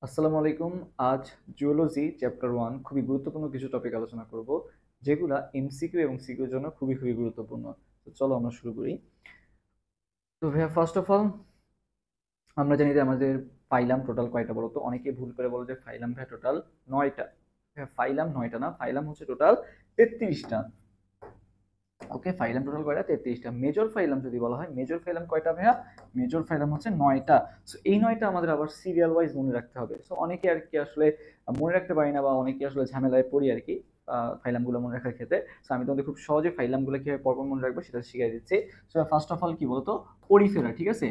আসসালামু আলাইকুম। আজ জুওলজি চ্যাপ্টার 1 খুবই গুরুত্বপূর্ণ কিছু টপিক আলোচনা করব, যেগুলা এমসিকিউ এবং সিকিউর জন্য খুবই গুরুত্বপূর্ণ। তো চলো আমরা শুরু করি। তো ভাইয়া ফার্স্ট অফ অল আমরা জানি যে আমাদের ফাইলাম টোটাল কয়টা বলো তো? অনেকে ভুল করে বলো যে ফাইলাম ভাইয়া টোটাল 9টা। ভাইয়া ফাইলাম 9টা না, ফাইলাম হচ্ছে টোটাল 33টা। ওকে, ফাইলাম টোটাল কয়টা? 33টা। মেজর ফাইলাম যদি বলা হয়, মেজর ফাইলাম কয়টা ভাইয়া? মেজর ফাইলাম হচ্ছে 9টা। সো এই 9টা আমাদের আবার সিরিয়াল ওয়াইজ মনে রাখতে হবে। সো অনেকে আর কি আসলে মনে রাখতে পারি না, বা অনেকে আসলে ঝামেলায় পড়ি আর কি ফাইলামগুলো মনে রাখার ক্ষেত্রে। সো আমি তোমাদের খুব সহজে ফাইলামগুলো কিভাবে পরপর মনে রাখবো সেটা শিখিয়ে দিচ্ছি। সো ফার্স্ট অফ অল কি বলতো, পরিফেরা, ঠিক আছে?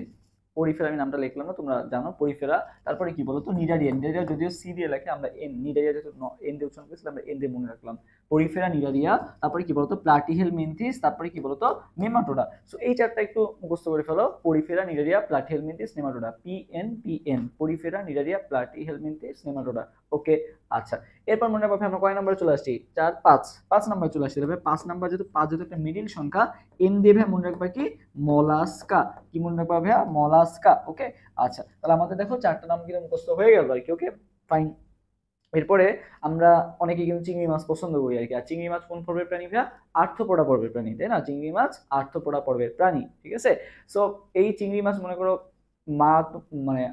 পরিফেরা আমি নামটা লিখলাম না, তোমরা জানো পরিফেরা। তারপরে কি বলতো, নিডারিয়া। নিডারিয়া যদিও সি দিয়ে লেখে, আমরা এন, নিডারিয়া যেহেতু এন দিয়ে উচ্চারণ করেছিলাম, আমরা এন দিয়ে মনে রাখলাম। পরিফেরা, নিডারিয়া, তারপরে কি বলতো প্লাটিহেলমিনথিস, তারপরে কি বলতো নেমাটোডা। সো এই চারটা একটু মুখস্থ করে ফেলো। Porifera, Cnidaria, Platyhelminthes, Nematoda. PN, Porifera, Cnidaria, Platyhelminthes, Nematoda. Okay, আচ্ছা। এরপর মনে রাখবে আমরা কয় নম্বরে চলে আসছি? 4, 5 নম্বরে চলে আসছি। তবে 5 নাম্বার যেহেতু 5 যেহেতু একটা মিডিল সংখ্যা, এন দিয়ে ভাই মনে রাখবা কি? মলাস্কা। কি মনে রাখবা ভাইয়া? মলাস্কা। ওকে, আচ্ছা। তাহলে আমাদের দেখো চারটা নাম কিন্তু মুখস্থ হয়ে গেল আর কি। ওকে, ফাইন। এরপরে আমরা অনেকে কিন্তু চিংড়ি মাছ পছন্দ করি আর কি। আর চিংড়ি মাছ কোন পর্বের প্রাণী ভাইয়া? আর্থ্রোপোডা পর্বের প্রাণী, তাই না? চিংড়ি মাছ আর্থ্রোপোডা পর্বের প্রাণী, ঠিক আছে? সো এই চিংড়ি মাছ মনে করো মা মানে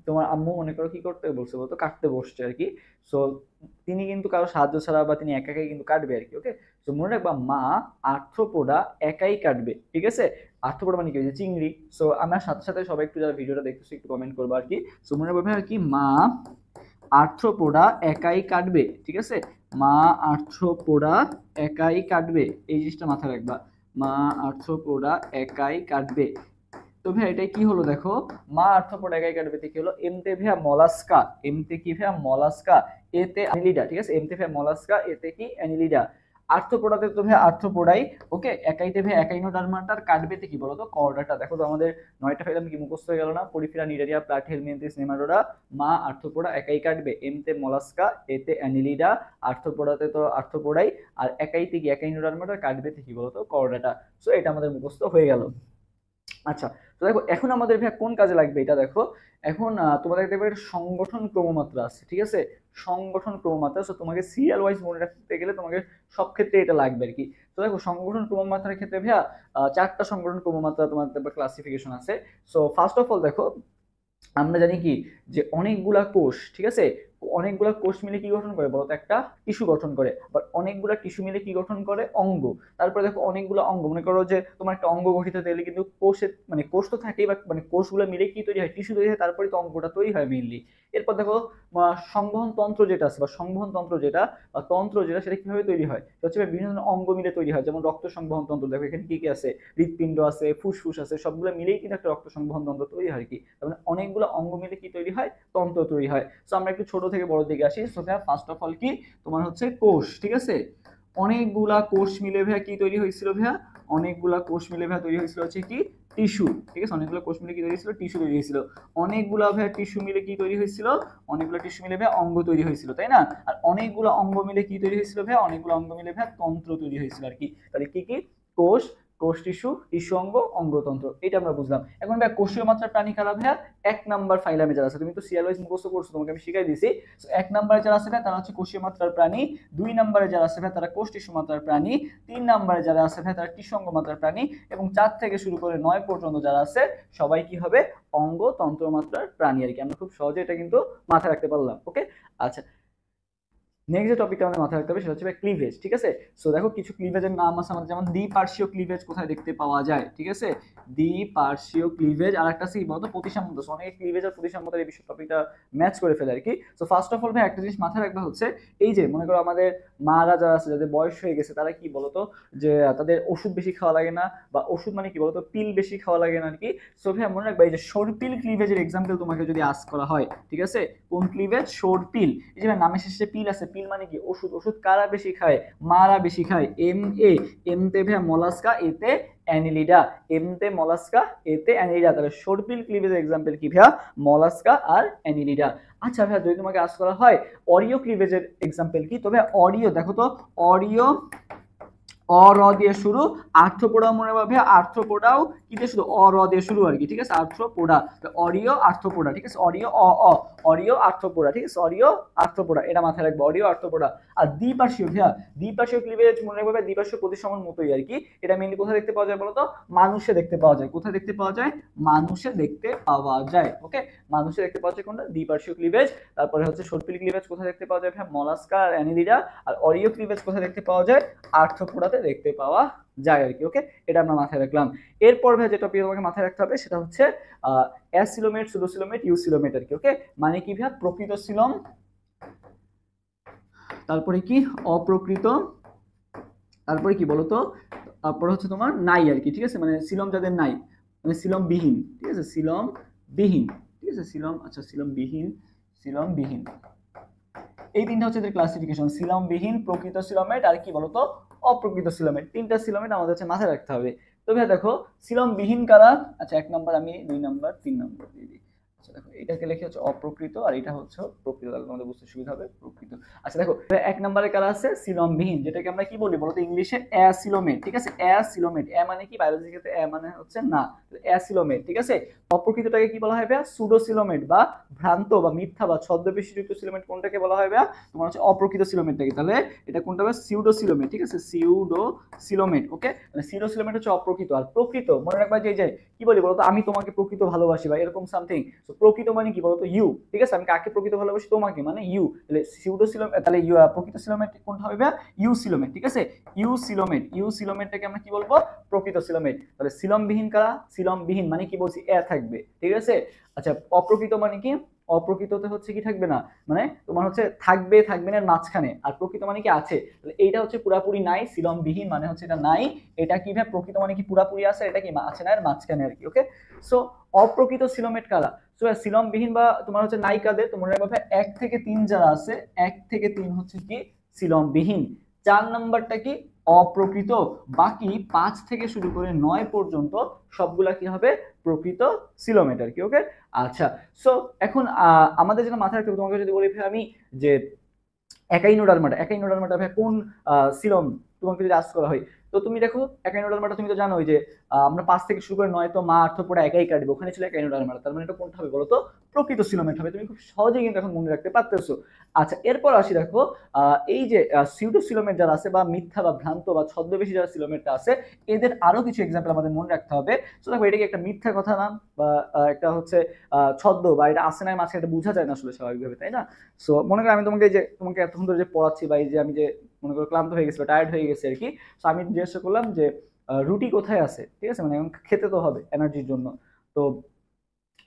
তোমার আম্মু মনে করো কি করতে বলছে বলতো, কাটতে বসছে আর কি। সো তিনি কিন্তু কারো সাহায্য ছাড়া বা তিনি একা একাই কিন্তু কাটবে আর কি। ওকে, তো মনে রাখবা মা আর্থ্রোপোডা একাই কাটবে, ঠিক আছে? আর্থ্রোপোডা মানে কি? হচ্ছে চিংড়ি। সো আমার সাথে সাথে সবাই একটু যারা ভিডিওটা দেখতেছো একটু কমেন্ট করবো আর কি। সো মনে রাখবে আর কি, মা আর্থ্রোপোডা একাই কাটবে, ঠিক আছে? মা আর্থ্রোপোডা একাই কাটবে, এই জিনিসটা মাথায় রাখবা। মা আর্থ্রোপোডা একাই কাটবে। তো ভাই এটা কি হলো দেখো, মা আর্থ্রোপোডা একাই কাটবে কি হলো? এমতে ভাইয়া মলাস্কা, এমতে কি ভাইয়া? মলাস্কা, এতে অ্যানিলিডা, ঠিক আছে? এমতে ভাইয়া মলাস্কা, এতে কি? অ্যানিলিডা। আর্থ্রোপোডাতে তো ভাই আর্থ্রোপোডাই। ওকে, একাইতে ভাই একাইনোডার্মাটার, কাটবেতে কি বলতো? কর্ডাটা। দেখো তো আমাদের 9টা ফাইলাম কি মুখস্থ হয়ে গেল না? Porifera, Cnidaria, Platyhelminthes, Nematoda. মা আর্থ্রোপোডা একাই কাটবে, এমতে মলাস্কা, এতে অ্যানিলিডা। আর্থ্রোপোডাতে তো আর্থ্রোপোডাই, আর একাইতে কি? একাইনোডার্মাটার, কাটবেতে কি বলতো? কর্ডাটা। সো এটা আমাদের মুখস্থ হয়ে গেল। আচ্ছা, তো দেখো এখন আমাদের ভাই কোন কাজে লাগবে এটা দেখো। এখন তোমাদের দেখবে একটা সংগঠন ক্রমমাত্রা আছে, ঠিক আছে? সংগঠন ক্রমমাত্রা। সো তোমাকে সিরিয়াল ওয়াইজ মনে রাখতে গেলে তোমাকে সব ক্ষেত্রে এটা লাগবে আর কি। তো দেখো সংগঠন ক্রমমাত্রার ক্ষেত্রে ভাইয়া 4টা সংগঠন ক্রমমাত্রা তোমাদের ক্লাসিফিকেশন আছে। সো ফার্স্ট অফ অল দেখো, আমরা জানি কি যে অনেকগুলা কোষ, ঠিক আছে? অনেকগুলা কোষ মিলে কি গঠন করে বলতো? একটা টিস্যু গঠন করে। আবার অনেকগুলা টিস্যু মিলে কি গঠন করে? অঙ্গ। তারপরে দেখো অনেকগুলো অঙ্গ, মনে করো যে তোমার একটা অঙ্গ গঠিত হতে গেলে কিন্তু কোষের মানে কোষ তো থাকেই, বা মানে কোষগুলো মিলে কি তৈরি হয়? টিস্যু তৈরি হয়, তারপরে তো অঙ্গটা তৈরি হয় মেইনলি। এরপর দেখো সংবহন তন্ত্র যেটা আছে, বা সংবহন তন্ত্র যেটা বা তন্ত্র যেটা, সেটা কিভাবে তৈরি হয়? হচ্ছে বিভিন্ন ধরনের অঙ্গ মিলে তৈরি হয়। যেমন রক্ত সংবহন তন্ত্র, দেখো এখানে কি কি আছে? হৃৎপিণ্ড আছে, ফুসফুস আছে, সবগুলো মিলেই কিন্তু একটা রক্ত সংবহন তন্ত্র তৈরি হয় কি। তার মানে অনেকগুলো অঙ্গ মিলে কি তৈরি হয়? তন্ত্র তৈরি হয়। সো আমরা একটু ছোট থেকে বড় দিকে আসি। সো ভাইয়া ফার্স্ট অফ অল কি তোমার হচ্ছে কোষ, ঠিক আছে? অনেকগুলা কোষ মিলে ভাইয়া কি তৈরি হয়েছিল ভাইয়া? অনেকগুলা কোষ মিলে ভাইয়া তৈরি হয়েছিল হচ্ছে কি? টিস্যু, ঠিক আছে? অনেকগুলো কোষ মিলে কি তৈরি হয়েছিল? টিস্যু তৈরি হয়েছিল। অনেকগুলা ভাইয়া টিস্যু মিলে কি তৈরি হয়েছিল? অনেকগুলো টিস্যু মিলে ভাইয়া অঙ্গ তৈরি হয়েছিল, তাই না? আর অনেকগুলো অঙ্গ মিলে কি তৈরি হয়েছিল ভাইয়া? অনেকগুলো অঙ্গ মিলে ভাইয়া তন্ত্র তৈরি হয়েছিল আর কি। তাহলে কি কি? কোষ, কোষ টিস্যু, টিস্যু অঙ্গ, অঙ্গতন্ত্র, এটা আমরা বুঝলাম। এখন ভাই কোষীয় মাত্রার প্রাণী কারা ভাইয়া? 1 নাম্বার ফাইলামে যারা আছে, তুমি তো সিরিয়াল ওয়াইজ মুখস্থ করছো, তোমাকে আমি শিখাই দিছি। সো 1 নাম্বারে যারা আছে ভাই তারা হচ্ছে কোষীয় মাত্রার প্রাণী। 2 নাম্বারে যারা আছে ভাই তারা কোষ টিস্যু মাত্রার প্রাণী। 3 নাম্বারে যারা আছে ভাই তারা টিস্যু অঙ্গ মাত্রার প্রাণী। এবং 4 থেকে শুরু করে 9 পর্যন্ত যারা আছে সবাই কি হবে? অঙ্গ তন্ত্র মাত্রার প্রাণী আর কি। আমরা খুব সহজে এটা কিন্তু মাথায় রাখতে পারলাম। ওকে, আচ্ছা। নেক্সট যে টপিকটা আমাদের মাথায় রাখতে হবে সেটা হচ্ছে ক্লিভেজ, ঠিক আছে? সো দেখো কিছু ক্লিভেজের নাম আছে আমাদের, যেমন দ্বিপার্শ্বীয় ক্লিভেজ কোথায় দেখতে পাওয়া যায়, ঠিক আছে? দ্বিপার্শ্বীয় ক্লিভেজ। আর একটা আছে কি বলতো? প্রতিসাম্যতা। সো অনেকে ক্লিভেজ আর প্রতিসাম্যতার এই বিষয় টপিকটা ম্যাচ করে ফেলে আর কি। সো ফার্স্ট অফ অল ভাই একটা জিনিস মাথায় রাখবা হচ্ছে, এই যে মনে করো আমাদের মারা যারা আছে, যাদের বয়স হয়ে গেছে, তারা কি বলতো যে তাদের ওষুধ বেশি খাওয়া লাগে না, বা ওষুধ মানে কি বলতো পিল বেশি খাওয়া লাগে না আর কি। সো ভাই মনে রাখবা এই যে সরপিল ক্লিভেজের এক্সাম্পল তোমাকে যদি আস্ক করা হয়, ঠিক আছে? কোন ক্লিভেজ? সরপিল। এই যে নামের শেষে পিল আছে, পিল মানে কি? ওষুধ। ওষুধ কারা বেশি খায়? মারা বেশি খায়। এমতে ভাইয়া মলাস্কা, এতে অ্যানিলিডা। এমতে মলাস্কা, এতে অ্যানিলিডা। তাহলে সরপিল ক্লিভেজের এক্সাম্পল কি ভাইয়া? মলাস্কা আর অ্যানিলিডা। আচ্ছা ভাইয়া যদি তোমাকে আস্ক করা হয় অরিও ক্লিভেজের এক্সাম্পল কি, তবে অরিও দেখো তো, অরিও অ র দিয়ে শুরু, আর্থ্রোপোডা মনে রাখবে, আর্থ্রোপোডাও কি দিয়ে শুরু, অ র দিয়ে শুরু আর কি, ঠিক আছে, আর্থ্রোপোডা, অরিও আর্থ্রোপোডা, ঠিক আছে, অরিও অরিও আর্থ্রোপোডা, ঠিক আছে, অরিও আর্থ্রোপোডা, এটা মাথায় রাখবে, অরিও আর্থ্রোপোডা। আর দ্বিপার্শ্বীয় ভাইয়া, দ্বিপার্শ্বীয় ক্লিভেজ মনে রাখবে, দ্বিপার্শ্বীয় প্রতিসমান মতোই আর কি। এটা মেইনলি কোথায় দেখতে পাওয়া যায় বলতো, মানুষে দেখতে পাওয়া যায়। কোথায় দেখতে পাওয়া যায়, মানুষে দেখতে পাওয়া যায়। ওকে, মানুষে দেখতে পাওয়া যায় কোনটা, দ্বিপার্শ্বীয় ক্লিভেজ। তারপরে হচ্ছে সর্পিল ক্লিভেজ কোথায় দেখতে পাওয়া যায় ভাইয়া, মলাস্কা আর অ্যানিলিডা। আর অরিও ক্লিভেজ কোথায় দেখতে পাওয়া যায়, আর্থ্রোপোডাতে দেখতে পাওয়া যায় আর কি। ওকে, এটা আমরা মাথায় রাখলাম। এরপর ভাই যে টপিক তোমাকে মাথায় রাখতে হবে সেটা হচ্ছে অ্যাসিলোমেট, সুডোসিলোমেট, ইউসিলোমেট আর কি। ওকে, মানে কি ভাই, প্রকৃত সিলম, তারপরে কি অপ্রকৃত, তারপরে কি বলতো, তারপরে হচ্ছে তোমার নাই আর কি, ঠিক আছে, মানে সিলম যাদের নাই, মানে সিলম বিহীন, ঠিক আছে, সিলম বিহীন, ঠিক আছে, সিলম, আচ্ছা সিলম বিহীন, সিলম বিহীন, এই তিনটা হচ্ছে ক্লাসিফিকেশন, সিলম বিহীন, প্রকৃত সিলমেট আর কি বলতো, অপ্রকৃত সিলমেট। তিনটা সিলমেট আমাদের হচ্ছে মাথায় রাখতে হবে। তো ভাই দেখো সিলম বিহীন কারা, আচ্ছা 1 নাম্বার, আমি 2 নাম্বার 3 নাম্বার দিয়ে দিই। আচ্ছা দেখো এটাকে লিখে হচ্ছে অপ্রকৃত আর এটা হচ্ছে প্রকৃত, তাহলে তোমাদের বুঝতে সুবিধা হবে, প্রকৃত। আচ্ছা দেখো 1 নম্বরে কারা আছে, সিলম বিহীন, যেটাকে আমরা কি বলি বলতো ইংলিশে অ্যাসিলোমেট, ঠিক আছে, অ্যাসিলোমেট, এ মানে কি বায়োলজি ক্ষেত্রে এ মানে হচ্ছে না, অ্যাসিলোমেট, ঠিক আছে। অপ্রকৃতটাকে কি বলা হয় ভাইয়া, সুডোসিলোমেট বা ভ্রান্ত বা মিথ্যা বা ছদ্মবেশীযুক্ত সিলোমেট, কোনটাকে বলা হয় ভাইয়া, তোমার হচ্ছে অপ্রকৃত সিলোমেটটাকে। তাহলে এটা কোনটা হবে, সিউডোসিলোমেট, ঠিক আছে, সিউডোসিলোমেট। ওকে, মানে সিউডোসিলোমেট হচ্ছে অপ্রকৃত। আর প্রকৃত মনে রাখবা যে কি বলি বলতো, আমি তোমাকে প্রকৃত ভালোবাসি বা এরকম সামথিং। তো প্রকৃত মানে কি বলতো, ইউ, ঠিক আছে, আমি কাকে প্রকৃত ভালোবাসি, তোমাকে, মানে ইউ। তাহলে সিউডোসিলোমেট, তাহলে প্রকৃত সিলোমেট কোনটা হবে ভাইয়া, ইউসিলোমেট, ঠিক আছে, ইউসিলোমেট, ইউসিলোমেটটাকে আমরা কি বলবো, প্রকৃত সিলোমেট। তাহলে সিলমবিহীন কারা, সিলমবিহীন মানে কি বলছি, এ থাকবে, ঠিক আছে। আচ্ছা অপ্রকৃত মানে কি, অপ্রকৃততে হচ্ছে কি থাকবে না, মানে তোমার হচ্ছে থাকবে, থাকবে না মাঝখানে। আর প্রকৃত মানে কি আছে, তাহলে এইটা হচ্ছে পুরাপুরি নাই, সিলমবিহীন মানে হচ্ছে এটা নাই। এটা কি ভাই, প্রকৃত মানে কি পুরাপুরি আছে, এটা কি আছে না এর মাঝখানে আর কি। ওকে, সো অপ্রকৃত সিলোমেট কারা, সো সিলমবিহীন বা তোমার হচ্ছে নাই কাদের, তোমার ভাবে 1 থেকে 3 যারা আছে, 1 থেকে 3 হচ্ছে কি সিলমবিহীন। 4 নাম্বারটা কি অপ্রকৃত, বাকি 5 থেকে শুরু করে 9 পর্যন্ত সবগুলা কি হবে, প্রকৃত সিলোমেট আর কি। ওকে, আচ্ছা সো এখন আমাদের যেটা মাথায় রাখতে হবে, তোমাকে যদি বলি আমি যে একাইনোডার্মাটা, একাইনোডার্মাটা ভাই কোন সিলম, তোমাকে যদি আস্ক করা হয়, তো তুমি দেখো একাইনোডার্মাটা তুমি তো জানোই যে আমরা 5 থেকে শুরু করে 9 তো মা আর্থ্রোপোডা একাই কাটবে, ওখানে ছিল একাইনোডার্মাটা, তার মানে এটা কোনটা হবে বলো তো, প্রকৃত সিলোমেট হবে। তুমি খুব সহজেই কিন্তু এখন মনে রাখতে পারতেছো। আচ্ছা এরপর আসি দেখো এই যে সিউডো সিলোমেট যারা আছে বা মিথ্যা বা ভ্রান্ত বা ছদ্মবেশী যারা সিলোমেটটা আছে, এদের আরো কিছু এক্সাম্পল আমাদের মনে রাখতে হবে। তো দেখো এটা কি একটা মিথ্যা কথা না, বা একটা হচ্ছে ছদ্ম, বা এটা আসে না মাঝখানে, এটা বোঝা যায় না আসলে স্বাভাবিকভাবে, তাই না। সো মনে করো আমি তোমাকে যে তোমাকে এতক্ষণ ধরে যে পড়াচ্ছি, বা এই যে আমি যে মনে করো ক্লান্ত হয়ে গেছি বা টায়ার্ড হয়ে গেছে আর কি, তো আমি জিজ্ঞাসা করলাম যে রুটি কোথায় আছে, ঠিক আছে, মানে এখন খেতে তো হবে এনার্জির জন্য। তো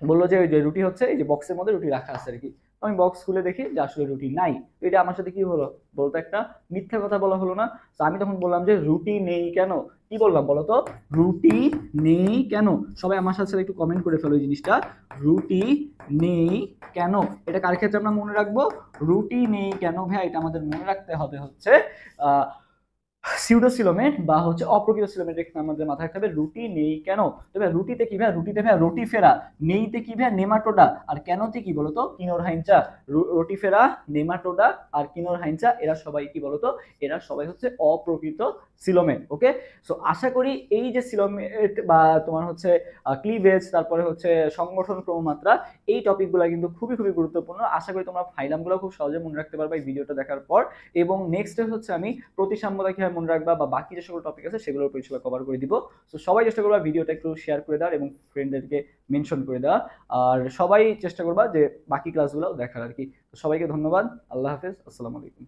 বললো যে ওই যে রুটি হচ্ছে এই যে বক্সের মধ্যে রুটি রাখা আছে আর কি। তো আমি বক্স খুলে দেখি যে আসলে রুটি নাই। তো এটা আমার সাথে কি হলো বলতো, একটা মিথ্যা কথা বলা হলো না। তো আমি তখন বললাম যে রুটি নেই কেন, কি বললাম বলতো, রুটি নেই কেন। সবাই আমার সাথে একটু কমেন্ট করে ফেলো এই জিনিসটা, রুটি নেই কেন, এটা কার ক্ষেত্রে আমরা মনে রাখবো, রুটি নেই কেন ভাই, এটা আমাদের মনে রাখতে হবে হচ্ছে সিউডোসিলোমেট বা হচ্ছে অপ্রকৃত সিলোমেট, আমাদের মাথায় রাখতে হবে রুটি নেই কেন। তবে রুটিতে কি ভাই, রুটিতে ভাই রোটিফেরা, নেইতে কি ভাই নেমাটোডা, আর কেনতে কি বলতো কিনোরহাইনচা। রোটিফেরা, নেমাটোডা আর কিনোরহাইনচা, এরা সবাই কি বলতো, এরা সবাই হচ্ছে অপ্রকৃত সিলোমেট। ওকে, সো আশা করি এই যে সিলোমেট বা তোমার হচ্ছে ক্লিভেজ, তারপরে হচ্ছে সংগঠন ক্রমমাত্রা, এই টপিকগুলো কিন্তু খুবই খুবই গুরুত্বপূর্ণ। আশা করি তোমরা ফাইলামগুলো খুব সহজে মনে রাখতে পারবে এই ভিডিওটা দেখার পর। এবং নেক্সট হচ্ছে আমি প্রতিসাম্যতা কিভাবে মনে রাখবা বা বাকি যে সকল টপিক আছে সেগুলোর উপর ইনশাআল্লাহ কভার করে দিব। সো সবাই চেষ্টা করবা ভিডিওটা একটু শেয়ার করে দেওয়ার এবং ফ্রেন্ডদেরকে মেনশন করে দেওয়া, আর সবাই চেষ্টা করবা যে বাকি ক্লাসগুলো দেখার আর কি। তো সবাইকে ধন্যবাদ, আল্লাহ হাফেজ, আসসালামু আলাইকুম।